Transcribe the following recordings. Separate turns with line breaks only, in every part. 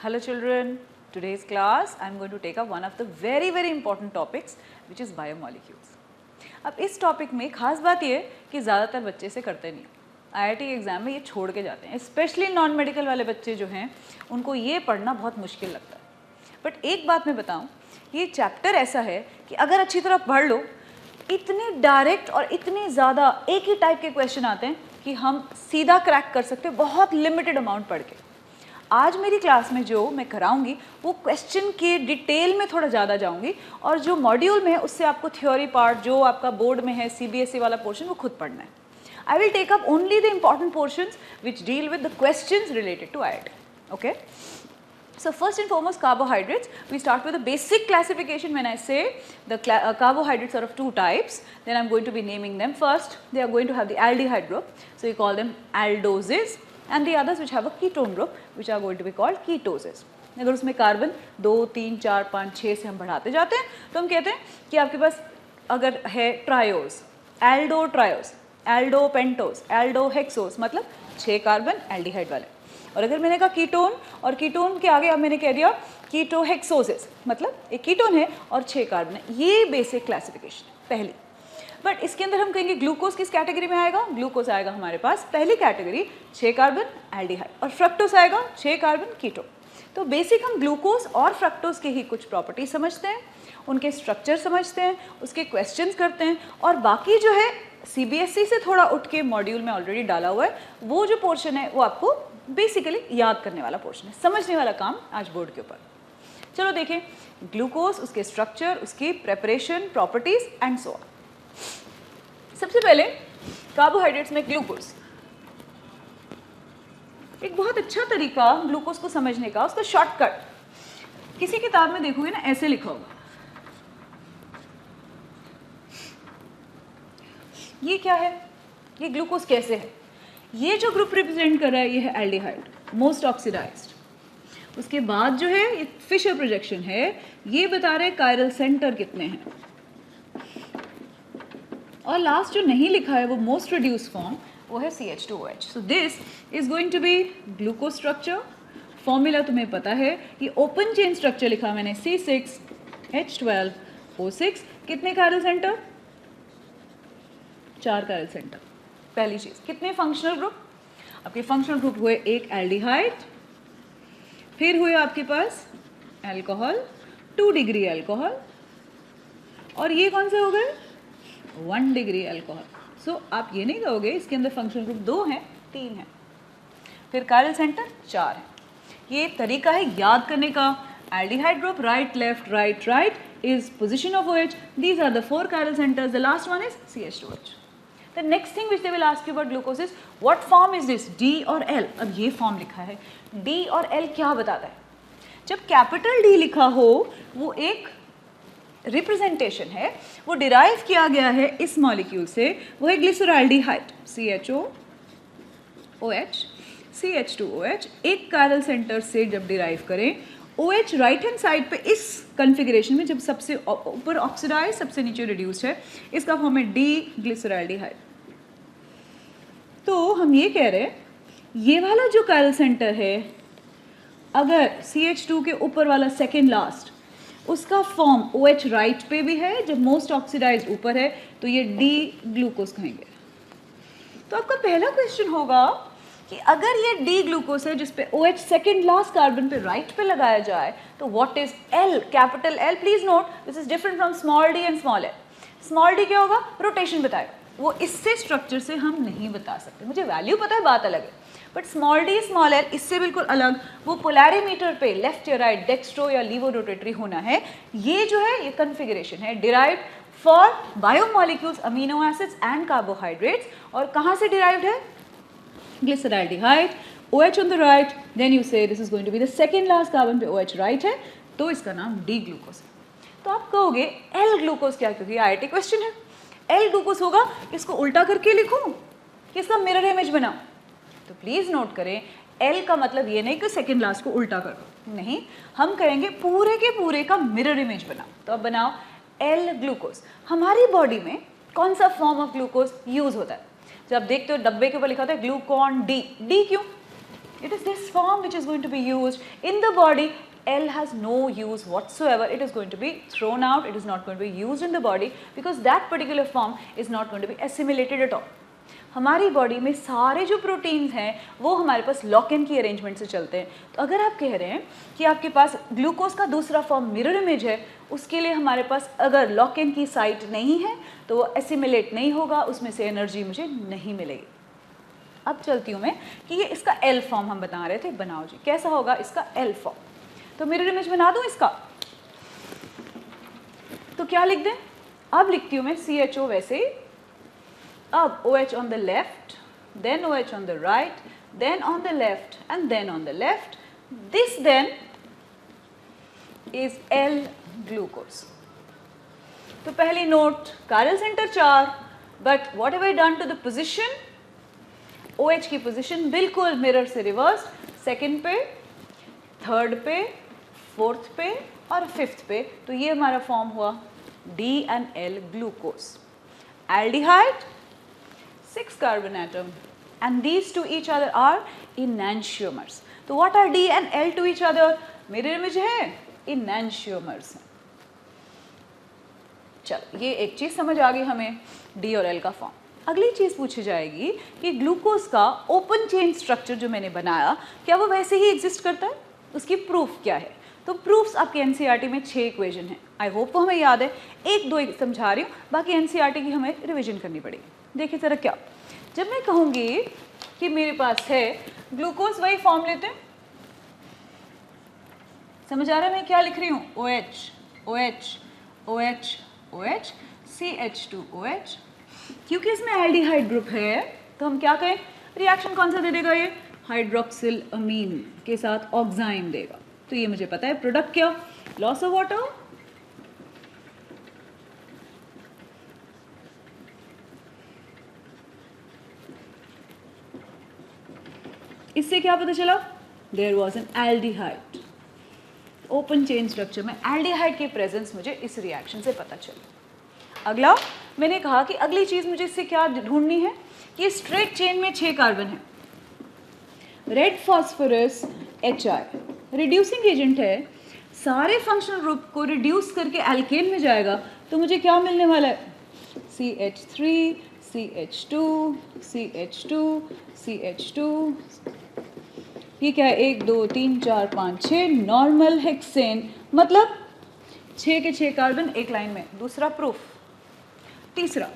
Hello children, today's class I am going to take up one of the very important topics which is biomolecules. अब इस topic में खास बात ये कि ज़्यादातर बच्चे इसे करते नहीं, आईआईटी एग्ज़ाम में ये छोड़ के जाते हैं, स्पेशली नॉन मेडिकल वाले बच्चे जो हैं उनको ये पढ़ना बहुत मुश्किल लगता है। बट एक बात मैं बताऊँ, ये चैप्टर ऐसा है कि अगर अच्छी तरह पढ़ लो, इतने डायरेक्ट और इतने ज़्यादा एक ही टाइप के क्वेश्चन आते हैं कि हम सीधा क्रैक कर सकते हैं बहुत लिमिटेड अमाउंट पढ़ के। आज मेरी क्लास में जो मैं कराऊंगी वो क्वेश्चन के डिटेल में थोड़ा ज़्यादा जाऊंगी और जो मॉड्यूल में है उससे आपको थ्योरी पार्ट जो आपका बोर्ड में है सीबीएसई वाला पोर्शन वो खुद पढ़ना है। I will take up only the important portions which deal with the questions related to IIT. Okay, so first and foremost carbohydrates. We start with the basic classification. When I say the carbohydrates are of two types, then I'm going to be naming them. First, they are going to have the aldehyde group, so we call them aldoses, and the others which have a ketone group which are going to be called ketoses. अगर उसमें carbon 2, 3, 4, 5, 6 से हम बढ़ाते जाते हैं तो हम कहते हैं कि आपके पास अगर है triose, Aldo triose, Aldo pentose, Aldo hexose, मतलब 6 कार्बन एल्डिहाइड वाले। और अगर मैंने कहा कीटोन और कीटोन के आगे अब मैंने कह दिया कीटोहेक्सोसिस, मतलब एक कीटोन है और 6 कार्बन है। ये बेसिक क्लासिफिकेशन है पहली। बट इसके अंदर हम कहेंगे ग्लूकोज किस कैटेगरी में आएगा? ग्लूकोज आएगा हमारे पास पहली कैटेगरी 6 कार्बन एल्डिहाइड, और फ्रक्टोज आएगा 6 कार्बन कीटोन। तो बेसिक हम ग्लूकोज और फ्रक्टोज के ही कुछ प्रॉपर्टी समझते हैं, उनके स्ट्रक्चर समझते हैं, उसके क्वेश्चंस करते हैं, और बाकी जो है सीबीएसई से थोड़ा उठ के मॉड्यूल में ऑलरेडी डाला हुआ है वो जो पोर्शन है वो आपको बेसिकली याद करने वाला पोर्शन है, समझने वाला काम आज बोर्ड के ऊपर। चलो देखें ग्लूकोज, उसके स्ट्रक्चर, उसकी preparation, properties and so on. सबसे पहले कार्बोहाइड्रेट्स में ग्लूकोज, एक बहुत अच्छा तरीका ग्लूकोज को समझने का, उसका शॉर्टकट किसी किताब में देखोगे ना ऐसे लिखा होगा, ये क्या है, ये ग्लूकोज कैसे है, ये जो ग्रुप रिप्रेजेंट कर रहा है ये है एल्डिहाइड, मोस्ट ऑक्सीडाइज्ड। उसके बाद जो है ये फिशर प्रोजेक्शन है, ये बता रहे कायरल सेंटर कितने हैं, और लास्ट जो नहीं लिखा है वो मोस्ट रिड्यूस फॉर्म वो है CH2OH. So this is going to be glucose structure. Formula तुम्हें पता है, ये ओपन चेन स्ट्रक्चर लिखा मैंने C6H12O6। कितने कायरल सेंटर? 4 chiral centre. पहली चीज, कितने फंक्शनल ग्रुप? आपके फंक्शनल ग्रुप हुए एक एल्डिहाइड, फिर हुए आपके पास अल्कोहल, 2 डिग्री अल्कोहल, और ये कौन से हो गए? 1 डिग्री अल्कोहल। सो आप ये नहीं कहोगे इसके अंदर फंक्शनल ग्रुप 2 हैं, 3 हैं, फिर कायरल सेंटर 4 है। ये तरीका है याद करने का। Aldehyde group right left right right is position of OH. These are the 4 chiral centers. The last one is CH2OH. The next thing which they will ask you about glucose is what form is this, D और L? अब ये form लिखा है, D और L क्या बताता है? जब कैपिटल D लिखा हो वो एक रिप्रेजेंटेशन है, वो डिराइव किया गया है इस मॉलिक्यूल से, वो है ग्लिसरॉल्डिहाइड CHOOH, CH2OH। एक कायरल सेंटर से जब डिराइव करें, OH राइट हैंड साइड पे इस कन्फिग्रेशन में जब सबसे ऊपर ऑक्सीडाइज सबसे नीचे रिड्यूस्ड है, इसका फॉर्म है डी ग्लिसरॉल्डिहाइड। तो हम ये कह रहे हैं ये वाला जो कायरल सेंटर है, अगर CH2 के ऊपर वाला सेकेंड लास्ट, उसका फॉर्म OH राइट पे भी है, जब मोस्ट ऑक्सीडाइज ऊपर है तो ये डी ग्लूकोज कहेंगे। तो आपका पहला क्वेश्चन होगा कि अगर ये डी ग्लूकोज है जिसपे OH सेकेंड लास्ट कार्बन पे राइट पे लगाया जाए तो what is L, capital L? Please note this is different from small D and small L. Small D क्या होगा? रोटेशन बताएगा, वो इससे स्ट्रक्चर से हम नहीं बता सकते, मुझे वैल्यू पता है, बात अलग है, but small D small L इससे बिल्कुल अलग, वो पोलैरिमीटर पे लेफ्ट या राइट, डेक्स्ट्रो या लीवो रोटेटरी होना है। ये जो है ये कन्फिगरेशन है derived for biomolecules, amino acids and carbohydrates. और कहाँ से डिराइव्ड है? Glyceraldehyde, OH on the right, then you say this is going to be the second last carbon पे OH right है, तो इसका नाम D ग्लूकोज है। तो आप कहोगे L ग्लूकोज क्या, क्योंकि IIT क्वेश्चन है। L ग्लूकोज होगा, इसको उल्टा करके लिखूं कि इसका मिरर इमेज बनाऊं? तो प्लीज नोट करें L का मतलब ये नहीं कि सेकेंड लास्ट को उल्टा कर दो, नहीं, हम करेंगे पूरे के पूरे का मिरर इमेज बनाओ। तो अब बनाओ L ग्लूकोज। हमारी बॉडी में कौन सा फॉर्म ऑफ ग्लूकोज यूज होता है? जब आप देखते हो डब्बे के ऊपर लिखा होता है ग्लूकॉन डी, डी क्यों? It is this form which is going to be used in the body. L has no use whatsoever. It is going to be thrown out. It is not going to be used in the body because that particular form is not going to be assimilated at all. हमारी body में सारे जो proteins हैं वो हमारे पास lock in की arrangement से चलते हैं. तो अगर आप कह रहे हैं कि आपके पास ग्लूकोज का दूसरा फॉर्म मिरर इमेज है, उसके लिए हमारे पास अगर लॉक इन की साइट नहीं है तो वो एसिमिलेट नहीं होगा, उसमें से एनर्जी मुझे नहीं मिलेगी. अब चलती हूँ मैं कि ये इसका एल फॉर्म हम बता रहे थे. बनाओ जी, कैसा होगा इसका एल फॉर्म. तो मिरर इमेज बना दूँ इसका. तो क्या लिख दें? अब लिखती हूँ मैं CHO वैसे ही. अब OH on the left, then OH on the right, then on the left and then on the left. This then is L-glucose. तो पहली note chiral centre 4, but what have I done to the position? OH की position बिल्कुल mirror से reverse. Second पे, third पे, fourth पे और fifth पे. तो ये हमारा फॉर्म हुआ D and L glucose. Aldehyde 6 carbon atom and these to each other are enantiomers. तो what are D and L to each other? Mirror image है, enantiomers. चलो ये एक चीज़ समझ आ गई हमें D और L का फॉर्म. अगली चीज़ पूछी जाएगी कि ग्लूकोज का ओपन चेन स्ट्रक्चर जो मैंने बनाया क्या वो वैसे ही एग्जिस्ट करता है? उसकी प्रूफ क्या है? तो प्रूफ्स आपके एनसीईआरटी में 6 इक्वेशन है. आई होप वो हमें याद है. एक दो समझा रही हूँ, बाकी एनसीईआरटी की हमें रिविजन करनी पड़ेगी. देखिए ज़रा क्या, जब मैं कहूँगी कि मेरे पास है ग्लूकोज, वही फॉर्म लेते हैं. समझ आ रहा है मैं क्या लिख रही हूँ? OH OH OH OH CH2OH. क्योंकि इसमें एल्डिहाइड ग्रुप है तो हम क्या कहें, रिएक्शन कौन सा दे देगा? ये हाइड्रोक्सिल अमीन के साथ ऑक्साइन देगा. तो ये मुझे पता है. प्रोडक्ट क्या? Loss of water. इससे क्या पता चला? There was an aldehyde. Open chain structure में एल्डिहाइड की प्रेजेंस मुझे इस रिएक्शन से पता चली. अगला मैंने कहा कि अगली चीज़ मुझे इससे क्या ढूंढनी है कि स्ट्रेट चेन में 6 कार्बन है. Red phosphorus HI reducing agent है. सारे फंक्शनल ग्रुप को रिड्यूस करके एल्केन में जाएगा. तो मुझे क्या मिलने वाला है? CH3 CH2 CH2 CH2. ये क्या है? 1 2 3 4 5 6 नॉर्मल हेक्सेन. मतलब 6 के 6 कार्बन एक लाइन में. दूसरा प्रूफ. तीसरा,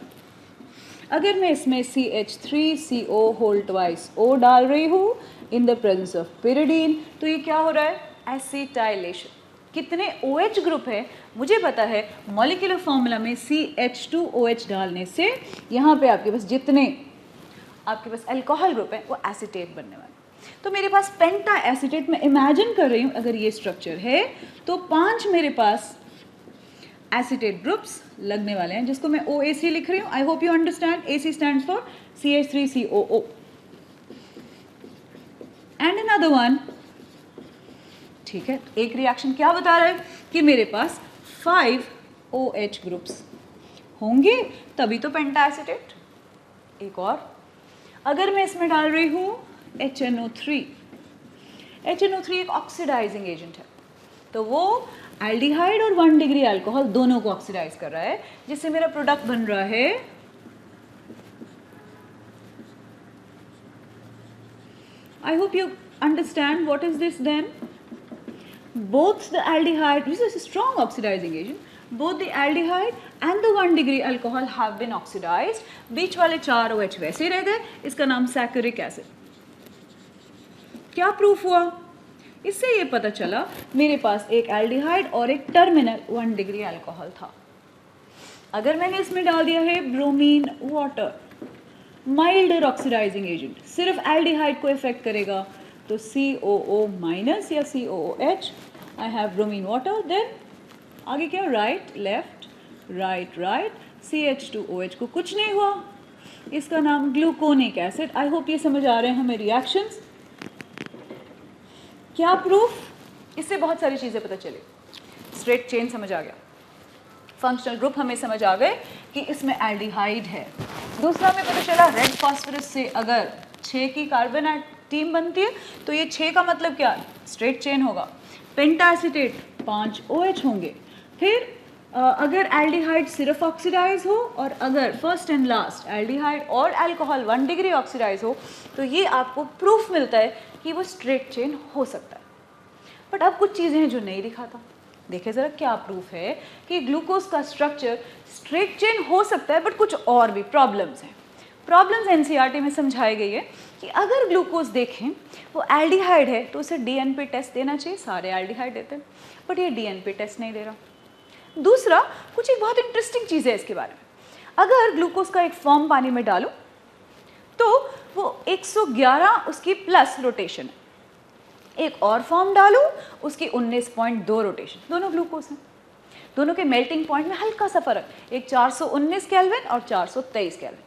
अगर मैं इसमें CH3CO होल ट्वाइस O डाल रही हूँ in the presence of pyridine, तो ये क्या हो रहा है? एसिटाइलेशन. कितने OH ग्रुप है मुझे पता है. मॉलिक्यूलर फॉर्मूला में CH2OH डालने से यहाँ पे आपके पास जितने आपके पास अल्कोहल ग्रुप है वो एसिटेट बनने वाले. तो मेरे पास पेंटा एसिटेट में इमेजिन कर रही हूँ अगर ये स्ट्रक्चर है तो 5 मेरे पास एसिटेट ग्रुप्स लगने वाले हैं, जिसको मैं OAC लिख रही हूँ. आई hope you understand. AC stands for CH3COO. And another one. ठीक है, एक रिएक्शन क्या बता रहा है कि मेरे पास 5 OH ग्रुप्स होंगे तभी तो पेंटा एसिटेट. एक और, अगर मैं इसमें डाल रही हूँ HNO3. HNO3 एक ऑक्सीडाइजिंग एजेंट है, तो वो एल्डिहाइड और 1 डिग्री अल्कोहल दोनों को ऑक्सीडाइज कर रहा है, जिससे मेरा प्रोडक्ट बन रहा है I hope you understand what is this then. Both the aldehyde, this is a strong oxidizing agent, both the aldehyde and the 1 degree alcohol have been oxidized. बीच वाले 4 OH वैसे ही रह गए. इसका नाम सैक्रिक एसिड. क्या प्रूफ हुआ? इससे ये पता चला मेरे पास एक एल्डिहाइड और एक टर्मिनल 1 डिग्री अल्कोहल था. अगर मैंने इसमें डाल दिया है bromine water, milder oxidising agent, सिर्फ एल्डिहाइड को इफेक्ट करेगा, तो COO माइनस या COOH. I have bromine water. Then आगे क्या? Right left right right. CH2OH को कुछ नहीं हुआ. इसका नाम ग्लूकोनिक एसिड. आई होप ये समझ आ रहे हैं हमें रिएक्शंस. क्या प्रूफ? इससे बहुत सारी चीज़ें पता चली. स्ट्रेट चेन समझ आ गया, फंक्शनल ग्रुप हमें समझ आ गए कि इसमें एल्डिहाइड है. दूसरा हमें पता चला रेड फॉस्फोरस से अगर 6 की कार्बन टीम बनती है, तो ये 6 का मतलब क्या है, स्ट्रेट चेन होगा। पेंटा एसीटेट 5 OH होंगे। फिर अगर एल्डिहाइड सिर्फ ऑक्सीडाइज हो और अगर फर्स्ट एंड लास्ट एल्डिहाइड और अल्कोहल 1 डिग्री ऑक्सीडाइज हो, तो ये आपको प्रूफ मिलता है कि वो स्ट्रेट चेन हो सकता है। बट अब कुछ चीज़ें हैं जो नहीं दिखाता। देखिए ज़रा क्या प्रूफ है कि ग्लूकोज का स्ट्रक्चर स्ट्रेट चेन हो सकता है, बट कुछ और भी प्रॉब्लम्स हैं। प्रॉब्लम्स एनसीईआरटी में समझाई गई है कि अगर ग्लूकोज देखें वो एल्डिहाइड है तो उसे डीएनपी टेस्ट देना चाहिए, सारे एल्डिहाइड देते हैं, बट ये डीएनपी टेस्ट नहीं दे रहा। दूसरा, कुछ एक बहुत इंटरेस्टिंग चीज़ है इसके बारे में, अगर ग्लूकोज का एक फॉर्म पानी में डालूं तो वो 111 उसकी प्लस रोटेशन है, एक और फॉर्म डालूं उसकी 19.2 रोटेशन, दोनों ग्लूकोज हैं, दोनों के मेल्टिंग पॉइंट में हल्का सा फर्क, एक 419 केल्विन और 423 केल्विन,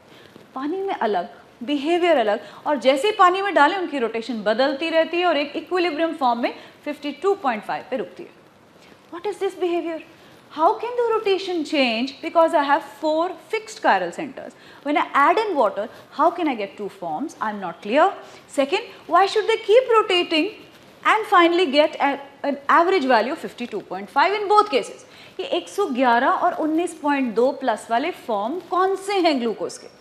पानी में अलग, बिहेवियर अलग, और जैसे ही पानी में डालें उनकी रोटेशन बदलती रहती है और एक इक्विलिब्रियम फॉर्म में 52.5 पे रुकती है। What is this behaviour? How can the rotation change? Because I have 4 fixed chiral centers. When I add in water, how can I get 2 forms? I'm not clear. Second, why should they keep rotating and finally get an average value of 52.5 in both cases? ये 111 और 19.2 plus वाले form कौन से हैं glucose के?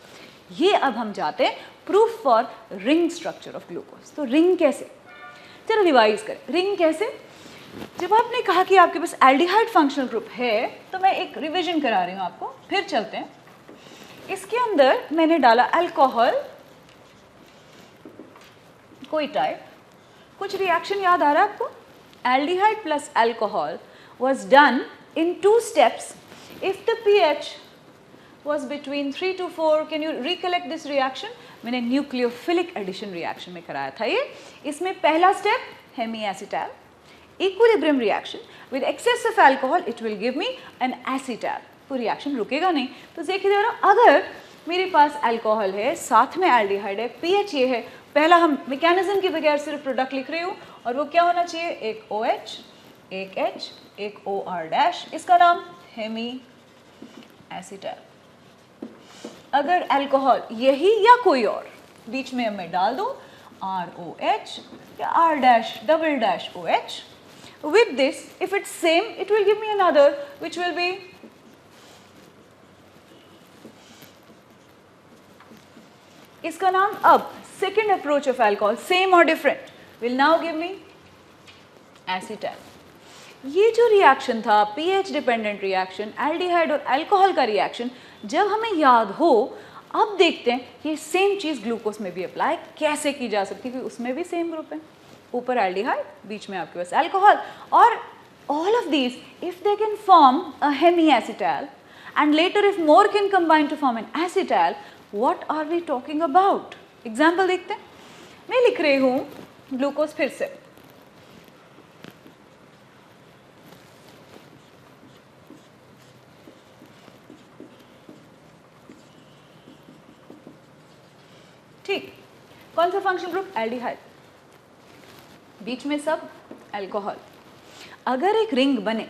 ये अब हम जाते हैं proof for ring structure of glucose. तो रिंग कैसे? चलो रिवाइज करें, रिंग कैसे? जब आपने कहा कि आपके पास एल्डिहाइड फंक्शनल ग्रुप है, तो मैं एक रिवीजन करा रही हूँ आपको, फिर चलते हैं। इसके अंदर मैंने डाला अल्कोहल, कोई टाइप, कुछ रिएक्शन याद आ रहा है आपको? Aldehyde plus alcohol was done in 2 steps if the pH was between 3 to 4. Can you recollect this reaction? मैंने न्यूक्लियोफिलिक एडिशन रिएक्शन में कराया था ये। इसमें पहला step hemiacetal, equilibrium reaction with excess of alcohol, it will give me an acetal. वो reaction रुकेगा नहीं। तो देखिए जरा, अगर मेरे पास अल्कोहल है, साथ में एल्डिहाइड है, पीएच ये है, पहला हम मैकेनिज्म के बगैर सिर्फ प्रोडक्ट लिख रही हूँ, और वो क्या होना चाहिए, एक OH, एक H, एक OR-, इसका नाम हेमी एसिटाल। अगर अल्कोहल यही या कोई और, बीच में मैं डाल दूं ROH या R-OH, with this, if it's same, it will give me another, which will be इसका नाम अब second approach of alcohol, same or different, will now give me acetal। ये जो रिएक्शन था pH डिपेंडेंट रिएक्शन, एल्डिहाइड और alcohol का reaction, जब हमें याद हो, अब देखते हैं ये सेम चीज़ ग्लूकोज में भी अप्लाई कैसे की जा सकती है, क्योंकि उसमें भी सेम ग्रुप है, ऊपर एल्डिहाइड, बीच में आपके पास अल्कोहल, और all of these if they can form a hemiacetal and later if more can combine to form an acetal, what are we talking about? Example देखते हैं। मैं लिख रही हूँ ग्लूकोज फिर से, ठीक, कौन सा फंक्शनल ग्रुप? एल्डिहाइड, बीच में सब अल्कोहल। अगर एक रिंग बने,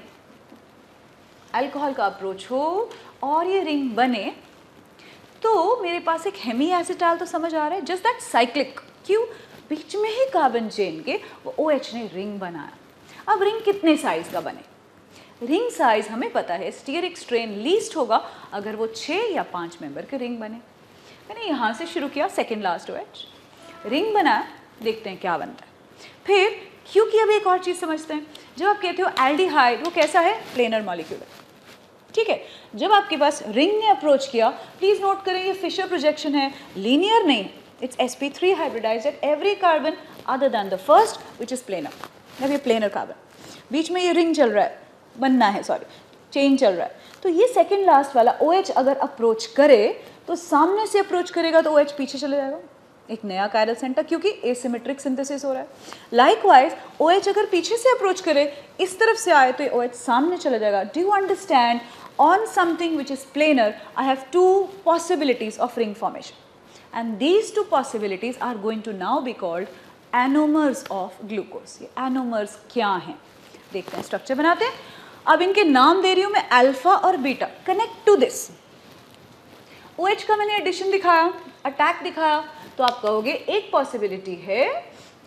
अल्कोहल का अप्रोच हो और ये रिंग बने, तो मेरे पास एक हेमीएसिटाल तो समझ आ रहा है, जस्ट दैट साइक्लिक, क्यों? बीच में ही कार्बन चेन के वो OH ने रिंग बनाया। अब रिंग कितने साइज का बने? रिंग साइज हमें पता है, स्टीयरिक स्ट्रेन लीस्ट होगा अगर वो 6 या 5 मेंबर के रिंग बने। मैंने यहाँ से शुरू किया, सेकेंड लास्ट OH, रिंग बनाया, देखते हैं क्या बनता है। फिर क्योंकि अब एक और चीज़ समझते हैं, जब आप कहते हो एल्डिहाइड, वो कैसा है? प्लेनर मॉलिक्यूल है, ठीक है। जब आपके पास रिंग ने अप्रोच किया, प्लीज़ नोट करें ये फिशर प्रोजेक्शन है, लीनियर नहीं, it's sp3 hybridised at every carbon other than the first which is planar. अब ये प्लेनर कार्बन, बीच में ये रिंग चल रहा है, बनना है, सॉरी, चेन चल रहा है, तो ये सेकेंड लास्ट वाला OH अगर अप्रोच करे तो सामने से अप्रोच करेगा तो OH पीछे चले जाएगा, एक नया कायरल सेंटर, क्योंकि एसिमेट्रिक सिंथेसिस हो रहा है। लाइकवाइज OH अगर पीछे से अप्रोच करे, इस तरफ से आए, तो ये OH सामने चला जाएगा। Do you understand? On something which is planar, I have 2 possibilities of ring formation, and these 2 possibilities are going to now be called anomers of glucose. ये एनोमर्स क्या हैं देखते हैं, स्ट्रक्चर बनाते हैं। अब इनके नाम दे रही हूँ मैं अल्फा और beta. Connect to this, OH का मैंने एडिशन दिखाया, अटैक दिखाया तो आप कहोगे एक पॉसिबिलिटी है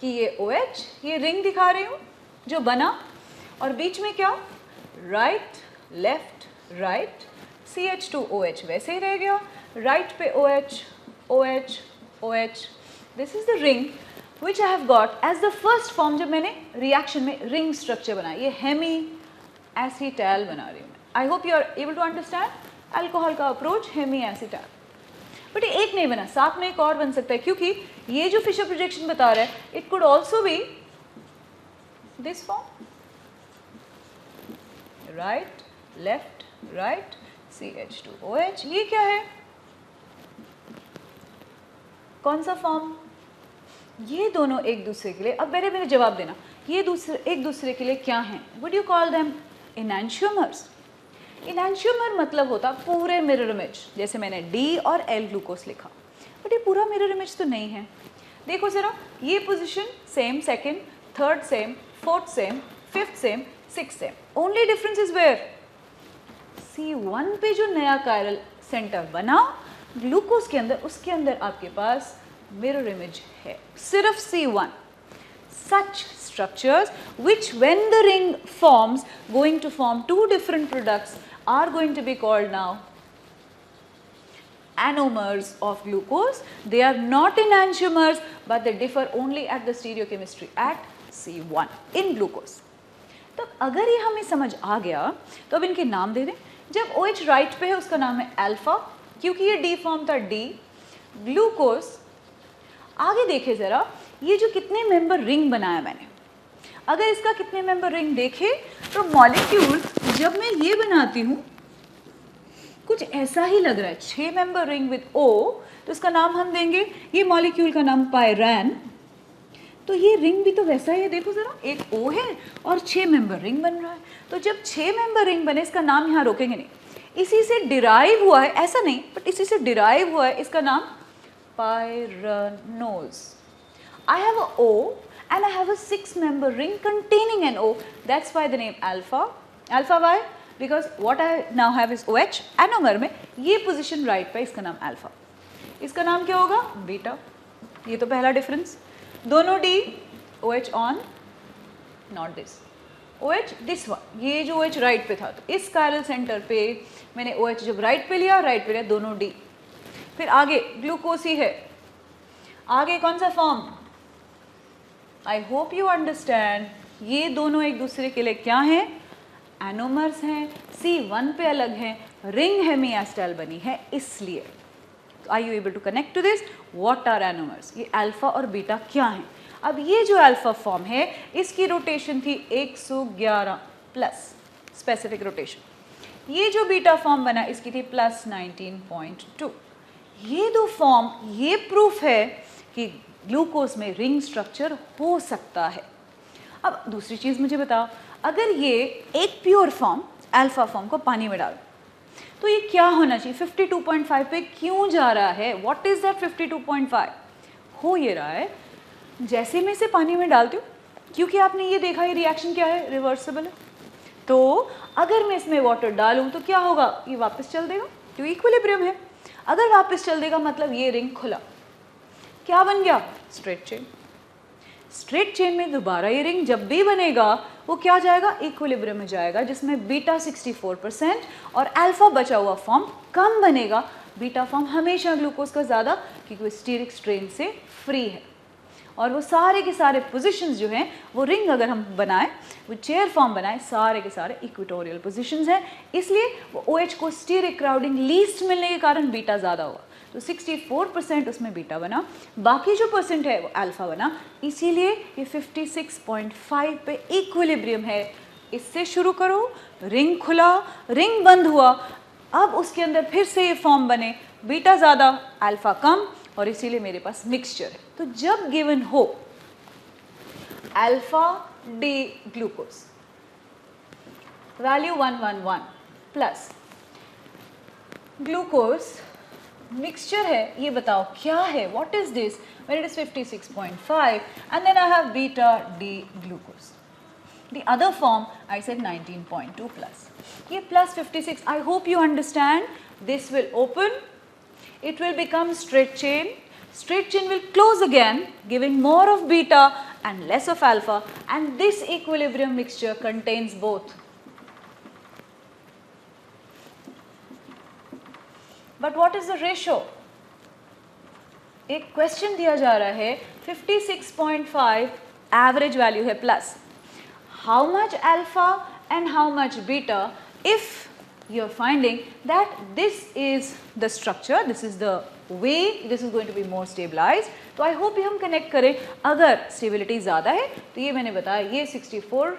कि ये OH, ये रिंग दिखा रही हूँ जो बना, और बीच में क्या, राइट लेफ्ट राइट, CH2OH वैसे ही रह गया, राइट पे OH OH OH, this is the ring which I have got as the first form जब मैंने रिएक्शन में रिंग स्ट्रक्चर बनाया, ये हेमी एसीटैल बना रही हूँ मैं। I hope you are able to understand alcohol का अप्रोच, हेमी एसीटैल। बट ये एक नहीं बना, साथ में एक और बन सकता है, क्योंकि ये जो फिशर प्रोजेक्शन बता रहा है it could also be this form, right left right CH2OH। ये क्या है, कौन सा फॉर्म, ये दोनों एक दूसरे के लिए, अब मेरे जवाब देना, ये एक दूसरे के लिए क्या हैं, वुड यू कॉल देम इनैंशियोमर्स। इनैंशियोमर मतलब होता पूरे मिरर इमेज, जैसे मैंने D और L ग्लूकोज लिखा, बट ये पूरा मिरर इमेज तो नहीं है। देखो जरा, ये position same, second third same, fourth same, fifth same, six same, only difference is where C1 पे जो नया कायरल सेंटर बना ग्लूकोज के अंदर, उसके अंदर आपके पास मिरर इमेज है, सिर्फ C1। Such structures which when the ring forms going to form two different products are going to be called now anomers of glucose. They are not enantiomers but they differ only at the stereochemistry at C1 in glucose. तो अगर ये हमें समझ आ गया तो अब इनके नाम दे दें। जब OH राइट पे है उसका नाम है अल्फा, क्योंकि ये D फॉर्म था D ग्लूकोज। आगे देखे जरा, ये जो कितने मेंबर रिंग बनाया मैंने, अगर इसका कितने मेंबर रिंग देखे तो मॉलिक्यूल जब मैं ये बनाती हूँ कुछ ऐसा ही लग रहा है, 6 मेंबर रिंग विद O, तो इसका नाम हम देंगे, ये मॉलिक्यूल का नाम पायरैन। तो ये रिंग भी तो वैसा ही है, देखो जरा, एक O है और 6 मेंबर रिंग बन रहा है। तो जब 6 मेंबर रिंग बने, इसका नाम यहाँ रोकेंगे नहीं, इसी से डिराइव हुआ है, ऐसा नहीं बट इसी से डिराइव हुआ है, इसका नाम pyranose. I have a O and I have a 6-member ring containing an O. That's why the name alpha. Alpha why? Because what I now have is OH. Anomer में ये position right पे, इसका नाम alpha. इसका नाम क्या होगा, beta. ये तो पहला डिफरेंस। दोनों D, OH on, not this. OH this one. ये जो OH राइट पे था, तो इस कायरल सेंटर पे मैंने OH जब राइट पे लिया, राइट पे लिया, दोनों D। फिर आगे ग्लूकोज ही है, आगे कौन सा form, I hope you understand, ये दोनों एक दूसरे के लिए क्या हैं, एनोमर्स हैं, C1 पे अलग हैं, रिंग हेमी एस्टाइल बनी है इसलिए। Are you able to connect to this, what are anomers, ये अल्फा और बीटा क्या हैं। अब ये जो अल्फा फॉर्म है इसकी रोटेशन थी 111 प्लस स्पेसिफिक रोटेशन, ये जो बीटा फॉर्म बना इसकी थी प्लस 19.2। ये दो फॉर्म, ये प्रूफ है कि ग्लूकोज में रिंग स्ट्रक्चर हो सकता है। अब दूसरी चीज़ मुझे बताओ, अगर ये एक प्योर फॉर्म अल्फा फॉर्म को पानी में डाल तो ये क्या होना चाहिए, 52.5 पे क्यों जा रहा है, व्हाट इज दैट 52.5, हो ये रहा है जैसे मैं इसे पानी में डालती हूँ, क्योंकि आपने ये देखा ये रिएक्शन क्या है, रिवर्सिबल है, तो अगर मैं इसमें वाटर डालूँ तो क्या होगा, ये वापस चल देगा, तो इक्विलिब्रियम है, अगर वापस चल देगा मतलब ये रिंग खुला, क्या बन गया, स्ट्रेट चेन। स्ट्रेट चेन में दोबारा ये रिंग जब भी बनेगा वो क्या जाएगा, इक्विलिब्रियम में जाएगा, जिसमें बीटा 64% और अल्फा बचा हुआ फॉर्म कम बनेगा। बीटा फॉर्म हमेशा ग्लूकोज का ज़्यादा, क्योंकि वो स्टीरिक स्ट्रेन से फ्री है, और वो सारे के सारे पोजीशंस जो हैं वो रिंग अगर हम बनाएं, वो चेयर फॉर्म बनाएं, सारे के सारे इक्वेटोरियल पोजीशंस हैं, इसलिए वो OH को स्टीरिक क्राउडिंग लीस्ट मिलने के कारण बीटा ज़्यादा हुआ, तो 64% उसमें बीटा बना, बाकी जो परसेंट है वो अल्फा बना, इसीलिए ये 56.5 पे इक्विलिब्रियम है। इससे शुरू करो, रिंग खुला, रिंग बंद हुआ, अब उसके अंदर फिर से ये फॉर्म बने, बीटा ज़्यादा अल्फा कम, और इसीलिए मेरे पास मिक्सचर है। तो जब गिवन हो alpha D glucose value 111 plus glucose mixture है, ये बताओ क्या है, what is this, when it is 56.5 and then I have beta D glucose. The other form I said 19.2 plus. ये plus 56, I hope you understand, this will open, it will become straight chain. Straight chain will close again, giving more of beta and less of alpha, and this equilibrium mixture contains both. But what is the ratio? एक question दिया जा रहा है 56.5 average value है plus. How much alpha and how much beta if you are finding that this is the structure, this is the way this is going to be more stabilized. तो I hope ये हम connect करें. अगर stability ज़्यादा है तो ये मैंने बताया ये 64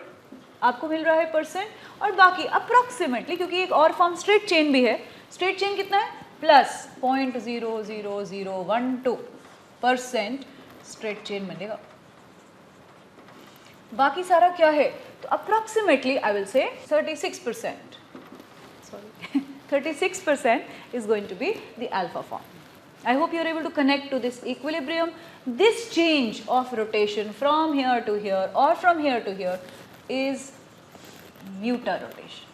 आपको मिल रहा है % और बाकी approximately, क्योंकि एक और फॉर्म स्ट्रेट चेन भी है. स्ट्रेट चेन कितना है? प्लस 0.00012% स्ट्रेट चेन बनेगा. बाकी सारा क्या है? तो approximately I will say 36%. 36% is going to be the alpha form. I hope you are able to connect to this equilibrium. This change of rotation from here to here or from here to here is muta rotation.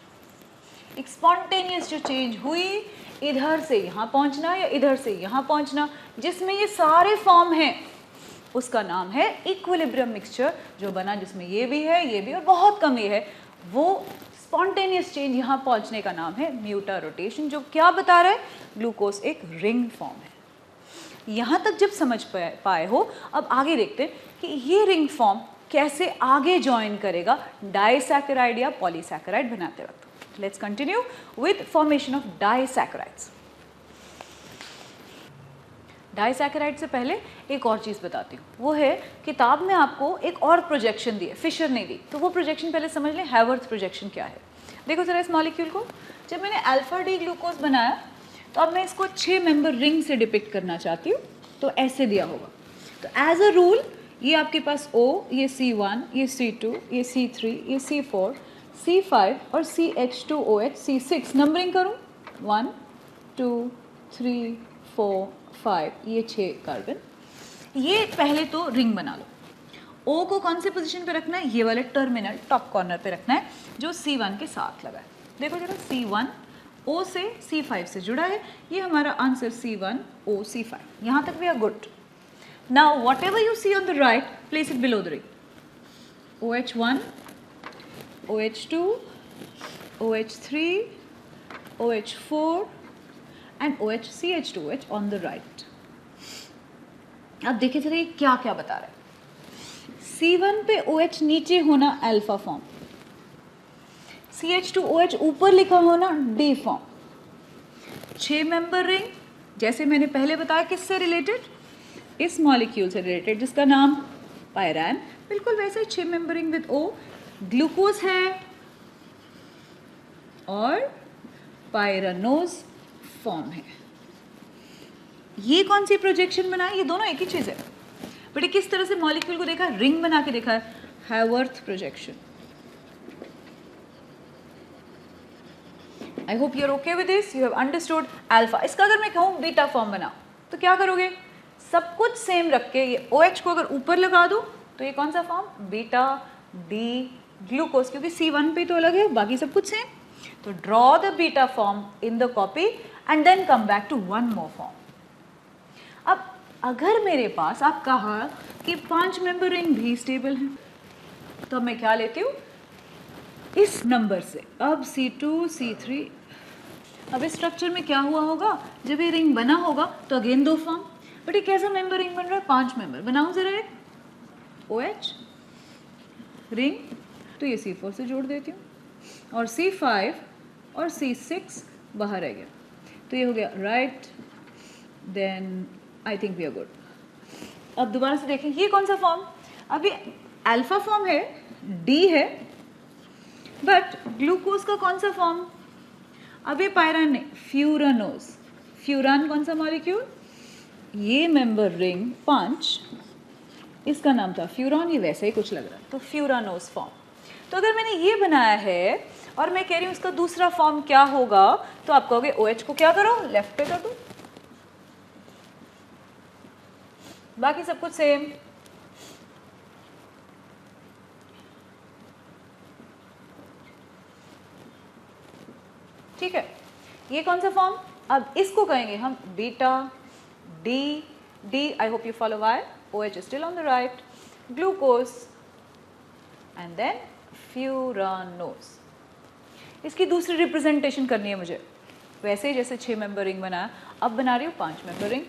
एक spontaneous जो change हुई इधर से यहाँ पहुँचना या इधर से यहाँ पहुँचना, जिसमें ये सारे फॉर्म हैं, उसका नाम है इक्विलिब्रियम मिक्सचर. जो बना जिसमें ये भी है, ये भी और बहुत कम ये है, वो स्पॉन्टेनियस चेंज यहाँ पहुँचने का नाम है म्यूटा रोटेशन. जो क्या बता रहा है? ग्लूकोज एक रिंग फॉर्म है. यहाँ तक जब समझ पाए हो, अब आगे देखते हैं कि ये रिंग फॉर्म कैसे आगे ज्वाइन करेगा डाइसैकेराइड या पॉलीसैकेराइड बनाते वक्त. Let's continue with formation of disaccharides. Disaccharide से पहले एक और चीज़ बताती हूँ. वो है किताब में आपको एक और प्रोजेक्शन दी है, फिशर ने दी. तो वो प्रोजेक्शन पहले समझ लें. हैवर्थ प्रोजेक्शन क्या है? देखो जरा इस मॉलिक्यूल को. जब मैंने अल्फा डी ग्लूकोज बनाया तो अब मैं इसको 6 मेंबर रिंग से डिपिक्ट करना चाहती हूँ. तो ऐसे दिया होगा. तो एज अ रूल ये आपके पास O, ये C1, ये C2, ये C3, ये C4, C5 और CH2OH, C6 नंबरिंग करूँ 1, 2, 3, 4, 5, ये 6 कार्बन. ये पहले तो रिंग बना लो. O को कौन से पोजीशन पे रखना है? ये वाले टर्मिनल टॉप कॉर्नर पे रखना है जो C1 के साथ लगा है. देखो जरा C1 O से C5 से जुड़ा है. ये हमारा आंसर C1 O C5. यहाँ तक we are good. Now whatever you see on the right, place it below the ring. OH1, OH2, OH3, OH4 and CH2OH on the right. अब देखिए जरा ये क्या क्या बता रहा है. C1 पे OH नीचे होना अल्फा फॉर्म, CH2OH ऊपर लिखा होना D फॉर्म. 6 मेंबर रिंग जैसे मैंने पहले बताया किससे रिलेटेड? इस मॉलिक्यूल से रिलेटेड जिसका नाम पायरान. बिल्कुल वैसे 6 member ring with O. Glucose है और पायरानोज फॉर्म है. ये कौन सी प्रोजेक्शन बनाई? ये दोनों एक ही चीज है, बट किस तरह से मॉलिक्यूल को देखा? रिंग बना के देखा है. Haworth projection. I hope you are okay with this. You have understood alpha. इसका अगर मैं कहूँ बीटा फॉर्म बनाओ तो क्या करोगे? सब कुछ सेम रख के ये OH को अगर ऊपर लगा दो तो ये कौन सा फॉर्म? बीटा डी ग्लूकोज, क्योंकि C1 पे तो अलग है, बाकी सब कुछ सेम. तो draw the beta form in the copy and then come back to one more form. अब अगर मेरे पास आप कहा कि 5 मेंबर रिंग भी स्टेबल हैं, तो मैं क्या लेती हूँ इस नंबर से. अब C2, C3. अब इस स्ट्रक्चर में क्या हुआ होगा? जब ये रिंग बना होगा तो अगेन 2 फॉर्म. बट ये कैसा मेंबर रिंग बन रहा है? 5 मेंबर. बनाऊँ जरा एक OH रिंग. तो ये C4 से जोड़ देती हूँ और C5 और C6 बाहर रह गया. तो ये हो गया right. Then I think we are good. अब दोबारा से देखें ये कौन सा फॉर्म? अभी अल्फा फॉर्म है, D है, बट ग्लूकोज का कौन सा फॉर्म? अब ये पायरान नहीं, फ्यूरानोज. फ्यूरान कौन सा मॉलिक्यूल? ये मेंबर रिंग 5, इसका नाम था फ्यूरॉन. ये वैसे ही कुछ लग रहा है, तो फ्यूरानोज फॉर्म. तो अगर मैंने ये बनाया है और मैं कह रही हूँ इसका दूसरा फॉर्म क्या होगा, तो आप कहोगे OH को क्या करो? लेफ्ट पे कर दो. बाकी सब कुछ सेम. ठीक है. ये कौन सा फॉर्म? अब इसको कहेंगे हम beta D, D I hope you follow why, OH is still on the right, glucose and then furanose. इसकी दूसरी रिप्रेजेंटेशन करनी है मुझे, वैसे ही जैसे 6 मेंबर रिंग बनाया, अब बना रही हूँ 5 मेंबर रिंग।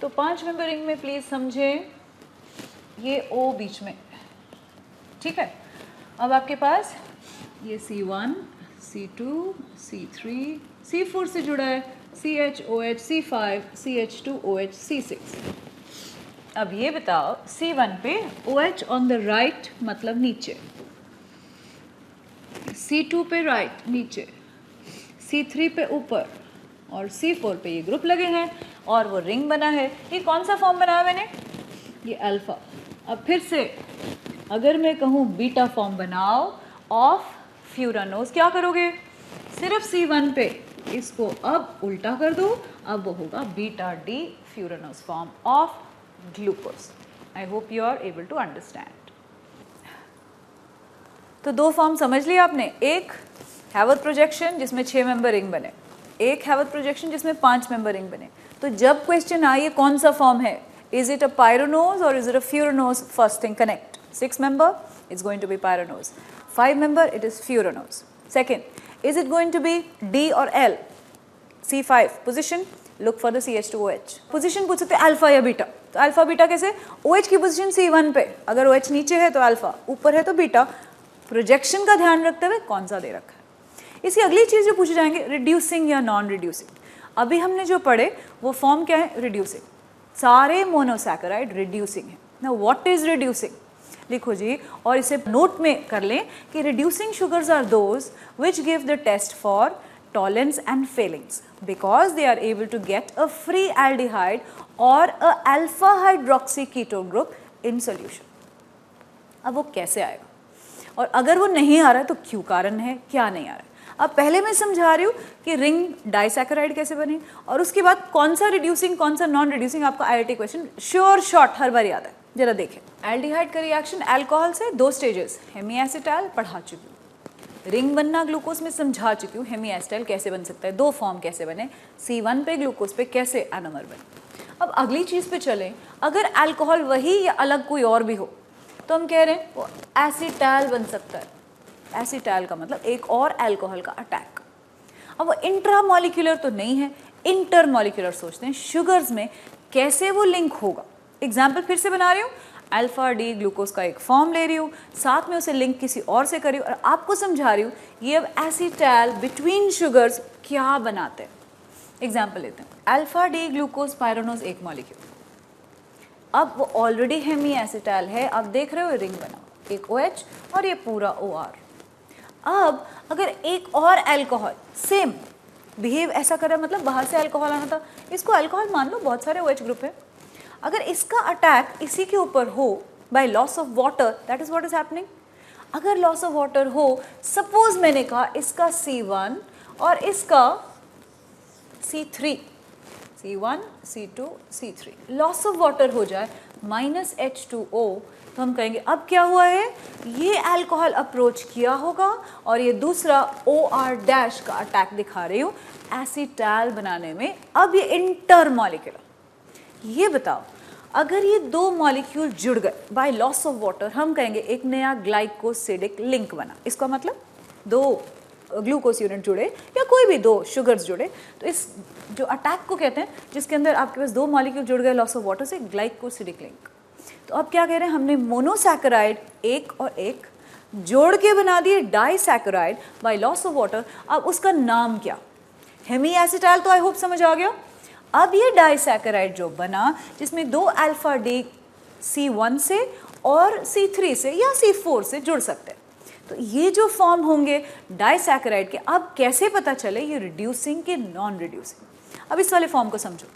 तो 5 मेंबर रिंग में प्लीज़ समझें ये O बीच में, ठीक है। अब आपके पास ये C1, C2, C3, C4 से जुड़ा है CHOH, C5, CH2OH, C6। अब ये बताओ C1 पे OH ऑन द राइट मतलब नीचे, C2 पे राइट नीचे, C3 पे ऊपर और C4 पे ये ग्रुप लगे हैं और वो रिंग बना है। ये कौन सा फॉर्म बनाया मैंने? ये अल्फा। अब फिर से अगर मैं कहूँ बीटा फॉर्म बनाओ ऑफ फ्यूरानोज, क्या करोगे? सिर्फ C1 पे इसको अब उल्टा कर दो, अब वो होगा beta D furanose form of glucose. I hope you are able to understand. तो 2 फॉर्म समझ लिया आपने, एक हैवर्थ प्रोजेक्शन जिसमें 6 मेंबर रिंग बने, एक हैवर्थ प्रोजेक्शन जिसमें 5 मेंबर रिंग बने। तो जब क्वेश्चन आए कौन सा फॉर्म है, इज इट अ पायरोनोज और is it a furanose, first thing connect. 6 member it's going to be pyranose, 5 member it is furanose। Second, is it going to be D or L? C5 position, look for the CH2OH। Position पूछ सकते हैं alpha या beta, तो alpha beta कैसे? OH की position C1 पे, अगर OH नीचे है तो अल्फा, ऊपर है तो बीटा। प्रोजेक्शन का ध्यान रखते हुए कौन सा दे रखा है। इसकी अगली चीज़ जो पूछे जाएंगे, रिड्यूसिंग या नॉन रिड्यूसिंग। अभी हमने जो पढ़े वो फॉर्म क्या है? रिड्यूसिंग। सारे मोनोसैकेराइड रिड्यूसिंग है ना। What is reducing? लिखो जी, और इसे नोट में कर लें कि reducing sugars are those which give the test for Tollens and Fehling's because they are able to get a free aldehyde और a alpha hydroxy ketone group in solution. अब वो कैसे आएगा और अगर वो नहीं आ रहा है तो क्यों कारण है, क्या नहीं आ रहा है। अब पहले मैं समझा रही हूँ कि रिंग डाइसैकेराइड कैसे बने और उसके बाद कौन सा रिड्यूसिंग कौन सा नॉन रिड्यूसिंग आपका IIT क्वेश्चन श्योर शॉर्ट हर बार याद है। जरा देखें, एल्डिहाइड का रिएक्शन अल्कोहल से 2 स्टेजेस, हेमीएसिटाइल पढ़ा चुकी हूँ, रिंग बनना ग्लूकोज में समझा चुकी हूँ, हेमीएसिटाइल कैसे बन सकता है, 2 फॉर्म कैसे बने, C1 पे ग्लूकोज पे कैसे एनोमर बने। अब अगली चीज़ पे चलें, अगर अल्कोहल वही या अलग कोई और भी हो तो हम कह रहे हैं वो एसिटाइल बन सकता है। एसिटाइल का मतलब एक और अल्कोहल का अटैक। अब वो इंट्रामॉलिक्यूलर तो नहीं है, इंटरमॉलिक्यूलर सोचते हैं शुगर्स में कैसे वो लिंक होगा। एग्जाम्पल फिर से बना रही हूँ, अल्फा डी ग्लूकोज का एक फॉर्म ले रही हूँ, साथ में उसे लिंक किसी और से करी हूँ और आपको समझा रही हूँ ये अब एसिटाइल बिटवीन शुगर्स क्या बनाते हैं। एग्जाम्पल लेते हैं, अल्फा डी ग्लूकोज पायरोनोज एक मॉलिक्यूल, अब वो ऑलरेडी हेमी एसिटाइल है, अब देख रहे हो रिंग बना, एक OH और ये पूरा OR। अब अगर एक और अल्कोहल सेम बिहेव ऐसा करे, मतलब बाहर से अल्कोहल आना था, इसको अल्कोहल मान लो, बहुत सारे OH ग्रुप है, अगर इसका अटैक इसी के ऊपर हो by loss of water, that is what is happening. अगर लॉस ऑफ वाटर हो, सपोज मैंने कहा इसका C1 और इसका C3, C1, C2, C3, loss of water हो जाए -H2O, तो हम कहेंगे अब क्या हुआ है, ये अल्कोहल अप्रोच किया होगा और ये दूसरा OR- का अटैक दिखा रही हूँ एसिटाइल बनाने में। अब ये इंटरमॉलिक्यूलर, ये बताओ अगर ये 2 मॉलिक्यूल जुड़ गए बाय लॉस ऑफ वाटर, हम कहेंगे एक नया ग्लाइकोसिडिक लिंक बना। इसका मतलब 2 ग्लूकोज यूनिट जुड़े या कोई भी 2 शुगर्स जुड़े, तो इस जो अटैक को कहते हैं जिसके अंदर आपके पास 2 मॉलिक्यूल जुड़ गए लॉस ऑफ वाटर से, ग्लाइकोसिडिक लिंक। तो अब क्या कह रहे हैं, हमने मोनोसैकेराइड एक और एक जोड़ के बना दिए disaccharide by loss of water. अब उसका नाम क्या, हेमी एसिटाइल, तो आई होप समझ आ गया। अब ये डाइसैकेराइड जो बना जिसमें 2 अल्फा डी C1 से और C3 से या C4 से जुड़ सकते हैं, तो ये जो फॉर्म होंगे डाइसैकेराइड के, अब कैसे पता चले ये रिड्यूसिंग के नॉन रिड्यूसिंग। अब इस वाले फॉर्म को समझो,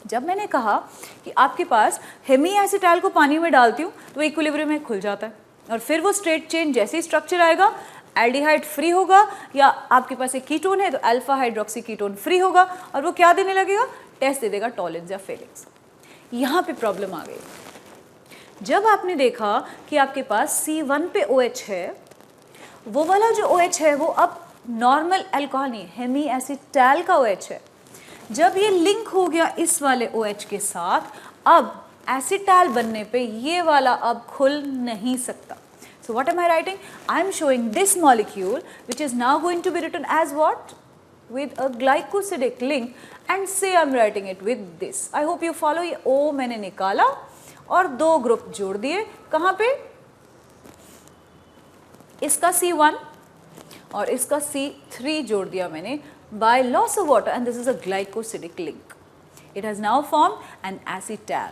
जब मैंने कहा कि आपके पास हेमी एसिटाइल को पानी में डालती हूँ तो इक्विलिब्रियम में खुल जाता है और फिर वो स्ट्रेट चेन जैसे ही स्ट्रक्चर आएगा एल्डिहाइड फ्री होगा, या आपके पास एक कीटोन है तो अल्फा हाइड्रोक्सी कीटोन फ्री होगा और वो क्या देने लगेगा, टेस्ट दे देगा टॉलेंस या फेलिंग्स। यहाँ पे प्रॉब्लम आ गई, जब आपने देखा कि आपके पास C1 पे OH है, वो वाला जो OH है वो अब नॉर्मल अल्कोहल नहीं, हेमी एसिटाइल का OH है, जब ये लिंक हो गया इस वाले OH के साथ, अब एसिटाल बनने पे ये वाला अब खुल नहीं सकता. So what am I writing? I am showing this molecule which is now going to be written as what? With a glycosidic link, and say I am writing it with this. I hope you follow. ये O मैंने निकाला और दो group जोड़ दिए. कहाँ पे? इसका C1 और इसका C3 जोड़ दिया मैंने by loss of water, and this is a glycosidic link. It has now formed an acetal.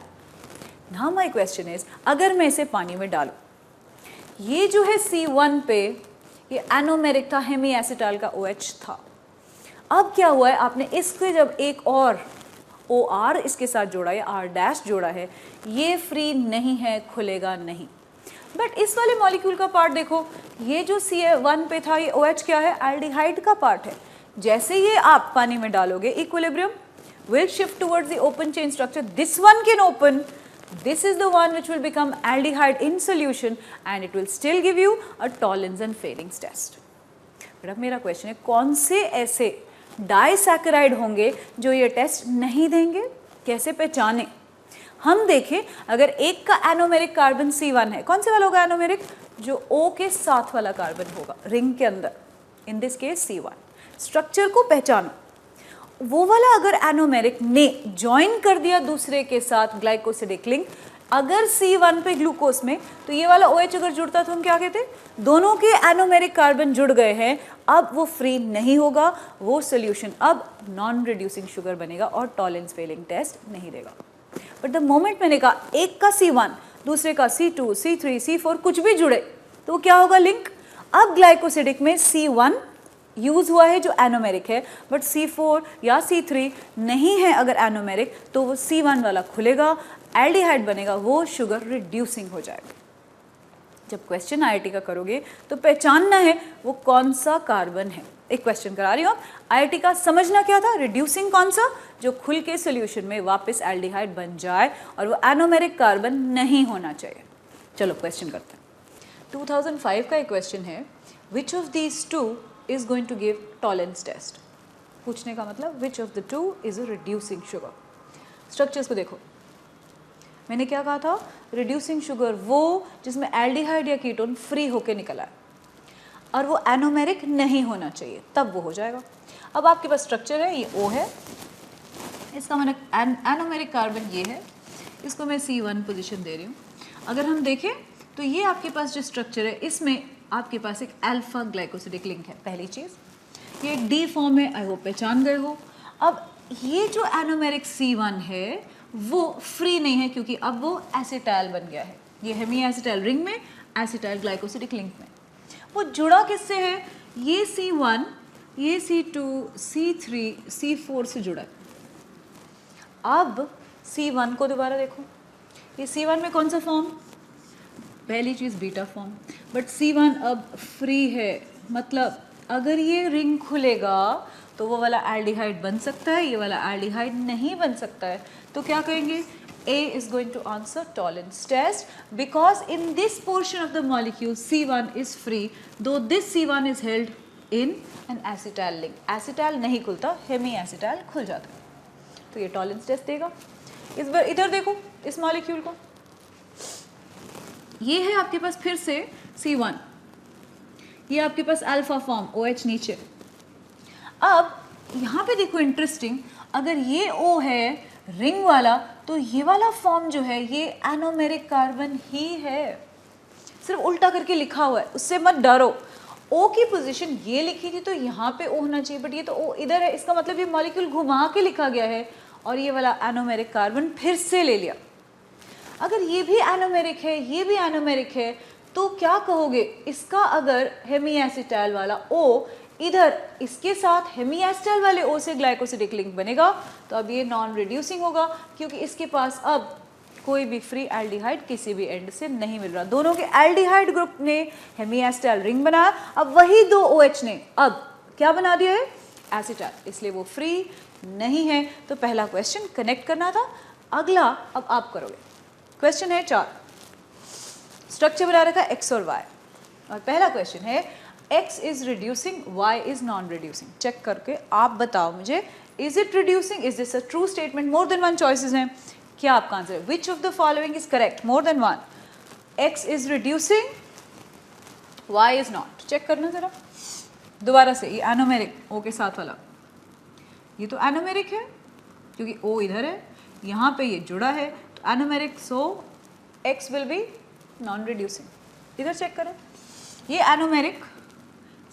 Now my question is, अगर मैं इसे पानी में डालूं, ये जो है C1 पे ये एनोमेरिक था, हेमी एसिटाल का OH था. अब क्या हुआ है, आपने इसके जब एक और OR इसके साथ जोड़ा है, R डैश जोड़ा है, ये फ्री नहीं है, खुलेगा नहीं. बट इस वाले मॉलिक्यूल का पार्ट देखो, ये जो C1 पे था ये OH क्या है, एल्डिहाइड का पार्ट है. जैसे ये आप पानी में डालोगे, equilibrium will shift towards the open chain structure. This one can open. This is the one which will become aldehyde in solution, and it will still give you a Tollens and Fehling's test. but अब मेरा question है, कौन से ऐसे disaccharide होंगे जो ये test नहीं देंगे, कैसे पहचाने? हम देखें, अगर एक का एनोमेरिक कार्बन C1 है, कौन से वाला होगा एनोमेरिक? जो O के साथ वाला कार्बन होगा रिंग के अंदर, in this case C1. Structure को पहचानो, वो वाला अगर एनोमेरिक ने ज्वाइन कर दिया दूसरे के साथ ग्लाइकोसिडिक लिंक, अगर C1 पे ग्लूकोज में, तो ये वाला OH अगर जुड़ता तो हम क्या कहते? दोनों के एनोमेरिक कार्बन जुड़ गए हैं, अब वो फ्री नहीं होगा, वो सोल्यूशन अब नॉन रिड्यूसिंग शुगर बनेगा और टॉलेंस फेलिंग टेस्ट नहीं देगा. बट द मोमेंट मैंने कहा एक का C1 दूसरे का C2, C3, C4 कुछ भी जुड़े, तो क्या होगा लिंक? अब ग्लाइकोसिडिक में C1 यूज हुआ है जो एनोमेरिक है, बट C4 या C3 नहीं है अगर एनोमेरिक, तो वो C1 वाला खुलेगा, एल्डिहाइड बनेगा, वो शुगर रिड्यूसिंग हो जाएगा. जब क्वेश्चन IIT का करोगे तो पहचानना है वो कौन सा कार्बन है. एक क्वेश्चन करा रही हूँ, IIT का समझना क्या था? रिड्यूसिंग कौन सा? जो खुल के सोल्यूशन में वापस एल्डिहाइड बन जाए और वो एनोमेरिक कार्बन नहीं होना चाहिए. चलो क्वेश्चन करते हैं. 2005 का एक क्वेश्चन है, which of these two is going to give Tollens test. पूछने का मतलब which of the two is a reducing sugar. Structures को देखो, मैंने क्या कहा था? रिड्यूसिंग शुगर वो जिसमें एल्डिहाइड या कीटोन फ्री होके निकला है और वो एनोमेरिक नहीं होना चाहिए, तब वो हो जाएगा. अब आपके पास स्ट्रक्चर है, ये O है, इसका मतलब एनोमेरिक कार्बन ये है, इसको मैं C1 पोजीशन दे रही हूँ. अगर हम देखें तो ये आपके पास जो स्ट्रक्चर है, इसमें आपके पास एक अल्फा ग्लाइकोसिडिक लिंक है. पहली चीज़, ये एक डी फॉर्म है, आई होप पहचान गए हो. अब ये जो एनोमेरिक C1 है वो फ्री नहीं है क्योंकि अब वो एसिटाइल बन गया है. ये हेमी एसिटाइल रिंग में, एसिटाइल ग्लाइकोसिडिक लिंक में. वो जुड़ा किससे है? ये C1, ये C2, C3, C4 से जुड़ा है. अब C1 को दोबारा देखो, ये C1 में कौन सा फॉर्म? पहली चीज़ बीटा फॉर्म, बट C1 अब फ्री है, मतलब अगर ये रिंग खुलेगा तो वो वाला एल्डिहाइड बन सकता है, ये वाला एल्डिहाइड नहीं बन सकता है. तो क्या कहेंगे? A is going to answer Tollens test because in this portion of the molecule C1 is free, though this C1 is held in an acetal link. acetal नहीं खुलता, हेमी एसिटाइल खुल जाता है. तो ये Tollens test देगा. इस बार इधर देखो इस मॉलिक्यूल को, ये है आपके पास फिर से C1, ये आपके पास अल्फा फॉर्म OH नीचे. अब यहाँ पे देखो इंटरेस्टिंग, अगर ये O है रिंग वाला, तो ये वाला फॉर्म जो है ये एनोमेरिक कार्बन ही है. सिर्फ उल्टा करके लिखा हुआ है, उससे मत डरो. O की पोजीशन ये लिखी थी तो यहाँ पे O होना चाहिए, बट ये तो O इधर है, इसका मतलब ये मॉलिक्यूल घुमा के लिखा गया है और ये वाला एनोमेरिक कार्बन फिर से ले लिया. अगर ये भी एनोमेरिक है, ये भी एनोमेरिक है, तो क्या कहोगे? इसका अगर हेमी एसिटाइल वाला O इधर इसके साथ हेमी एसिटाइल वाले O से ग्लाइकोसिडिक लिंक बनेगा, तो अब ये नॉन रिड्यूसिंग होगा क्योंकि इसके पास अब कोई भी फ्री एल्डिहाइड किसी भी एंड से नहीं मिल रहा. दोनों के एल्डिहाइड ग्रुप ने हेमी एसिटाइल रिंग बनाया, अब वही दो OH ने अब क्या बना दिया है? एसिटाइल, इसलिए वो फ्री नहीं है. तो पहला क्वेश्चन कनेक्ट करना था. अगला अब आप करोगे. क्वेश्चन है 4, स्ट्रक्चर बना रखा है X और Y, और पहला क्वेश्चन है X is reducing, Y is non reducing. Check करके आप बताओ मुझे is it reducing, is this a true statement, more than one choices हैं, क्या आपका आंसर है? Which of the following is correct, more than one, x is reducing, y is not. Check करना जरा दोबारा से, ये एनोमेरिक ओ के साथ वाला, ये तो एनोमेरिक है क्योंकि ओ इधर है, यहाँ पे ये जुड़ा है तो anomeric, so x will be non reducing. इधर चेक करें, ये एनोमेरिक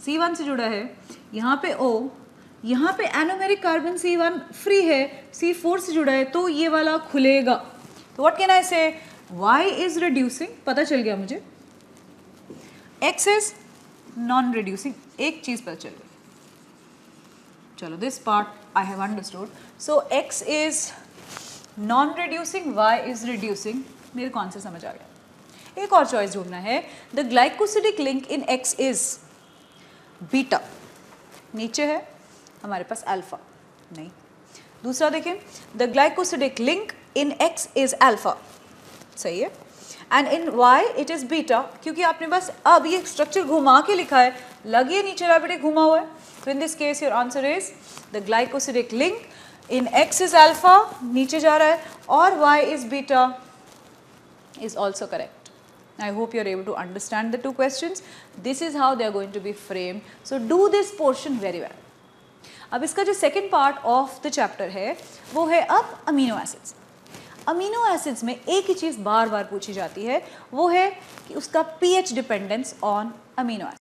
C1 से जुड़ा है, यहाँ पे O, यहाँ पे एनोमेरिक कार्बन C1 फ्री है, C4 से जुड़ा है तो ये वाला खुलेगा। तो व्हाट कैन आई से, Y इज रिड्यूसिंग, पता चल गया मुझे, X इज नॉन रिड्यूसिंग, एक चीज पता चल गई। चलो this part I have understood, so X is non reducing, Y is reducing, मेरे कौन से समझ आ गया। एक और चॉइस ढूंढना है, the glycosidic link in X is beta, नीचे है हमारे पास अल्फा, नहीं। दूसरा देखें, the glycosidic link in X is alpha, सही है, and in Y it is beta, क्योंकि आपने बस अब ये स्ट्रक्चर घुमा के लिखा है, लगे नीचे रैबिट घुमा हुआ है, तो in this case your answer is the glycosidic link in X is alpha, नीचे जा रहा है, और Y is beta is also correct. I hope you are able to understand the two questions. This is how they are going to be framed. So do this portion very well. अब इसका जो second part of the chapter है वो है अब amino acids. Amino acids में एक ही चीज़ बार बार पूछी जाती है, वो है कि उसका pH dependence on amino acid.